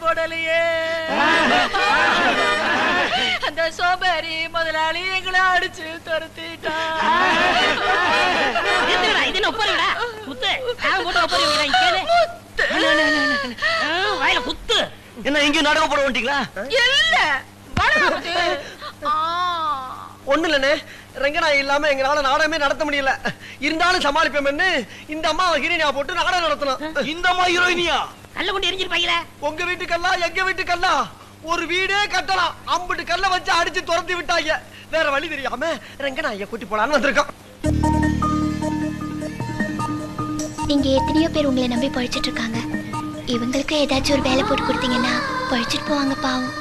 போடலையே. அந்த சோம்பேறி முதலாளி எங்களை அடிச்சு துரத்திட்டான். என்ன இங்க நாடகம் போட வேண்டிங்களா? ஒண்ணு இல்லனே, ரங்கநாயகி இல்லாம எங்களால நாடகமே நடத்த முடியல. இருந்தாலும் சமாளிப்போம். இந்த அம்மா ஹீரோயினியா போட்டு நாடகம் நடத்தணும். இந்த அம்மா ஹீரோயினியா? கல்ல கொண்டு எரிஞ்சிருப்பாங்களே. உங்க வீட்டு கல்லா எங்க வீட்டு கல்லா? ஒரு வீடே கட்டலாம். 50 கல்ல வச்சு அடிச்சு துரத்தி விட்டாங்க. வேற வழி தெரியாம ரங்கநாயகியை கூட்டி போலான்னு வந்திருக்கோம். இங்க எத்தனையோ பேர் உங்களை நம்பி பழிச்சிட்டு இருக்காங்க. இவங்களுக்கு ஏதாச்சும் ஒரு வேலை போட்டு கொடுத்தீங்கன்னா பழிச்சிட்டு போவாங்க பாவம்.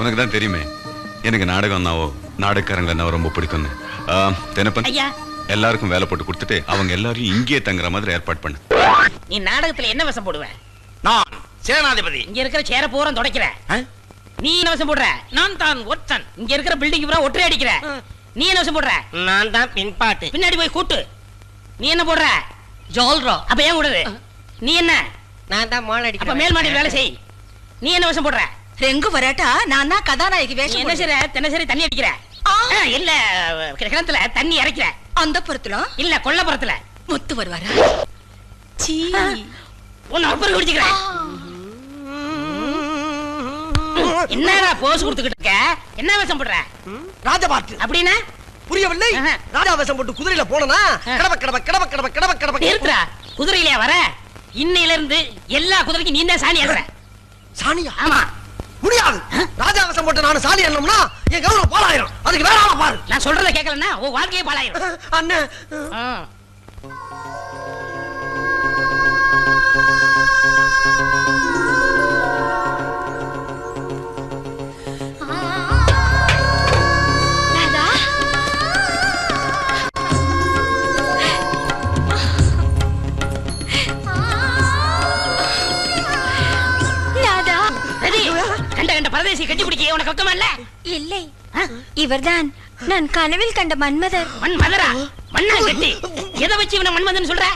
உனக்கு தான் தெரியுமே எனக்கு நாடகம் நாவோ நாடகக்காரங்களை என்ன ரொம்ப பிடிக்கும். தெனப்பன் எல்லாருக்கும் வேலை போட்டு கொடுத்துட்டு அவங்க எல்லாரையும் இங்கே தங்குற மாதிரி ஏற்பாடு பண்ணு. நீ நாடகத்துல என்ன வேஷம் போடுவ? நான் சேனாதிபதி. இங்க இருக்கிற சேர பூரா துடைக்கிற. நீ என்ன வேஷம் போடுற? நான் தான் ஒற்றன். இங்க இருக்கிற பில்டிங் பூரா ஒற்றை அடிக்கிற. நீ என்ன வேஷம் போடுற? நான் தான் பின்பாட்டு. பின்னாடி போய் கூட்டு. நீ என்ன போடுற? ஜோல்ரோ. அப்ப ஏன் கூடாது? நீ என்ன? நான் தான் மால் அடிக்கிறேன். அப்ப மேல் மாடி வேலை செய். நீ என்ன வேஷம் போடுற? ரெங்கு வராட்டா நான் தான் கதாநாயகி வேஷம். என்ன செய்ற? தினசரி தண்ணி அடிக்கிற. இல்ல கிணத்துல தண்ணி இறைக்கிற. அந்த புறத்துல இல்ல கொல்லப்புறத்துல. முத்து வருவாரா? சீ உன்னை அப்புறம் குடிச்சுக்கிற. என்னடா போஸ் கொடுத்துக்கிட்டு இருக்க? என்ன வேஷம் போடுற? ராஜபாட்டு. அப்படின்னா புரியவில்லை. ராஜா வேஷம் போட்டு குதிரையில போனா கடப கடப கடப கடப கடப கடப நிறுத்துறா. குதிரையில வர இன்னையில இருந்து எல்லா குதிரைக்கும் நீ தான் சாணி ஏறுற. சாணியா? ஆமா. முடியாது. ராஜா வேஷம் போட்டு நான் சாணி ஏறணும்னா என் கௌரவம் பாலாயிரும். அதுக்கு வேற ஆளை பாரு. நான் சொல்றத கேட்கலன்னா உன் வாழ்க்கையே பாலாயிரும். அண்ணே பரதேசி கட்டி பிடிக்க உனக்கு வெக்கமா இல்ல? இல்லை, இவர்தான் நான் கனவில் கண்ட மன்மதர். மன்மதரா? மண்ணா கட்டி எதை வச்சு இவனை மன்மதன் சொல்ற?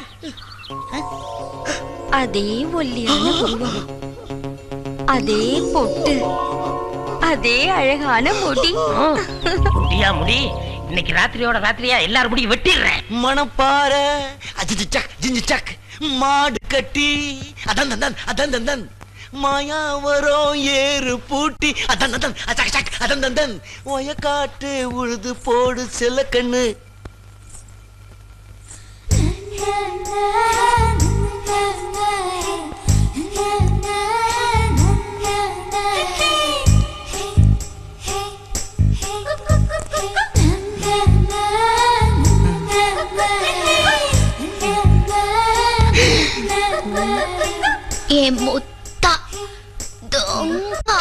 அதே ஒல்லியான உருவம், அதே பொட்டு, அதே அழகான முடி. முடியா முடி? இன்னைக்கு ராத்திரியோட ராத்திரியா எல்லாரும் முடி வெட்டிடுறேன். மணப்பாற அஜிஜக் ஜிஞ்சிச்சக் மாடு கட்டி அதந்தந்தன் அதந்தந்தன் மாயாவரோ ஏறு பூட்டி அதந்தந்தன் அச்சக் அதந்தந்தன் ஒய காட்டு உழுது போடு செல்ல கண்ணு. ஏ முத்தா தொங்கா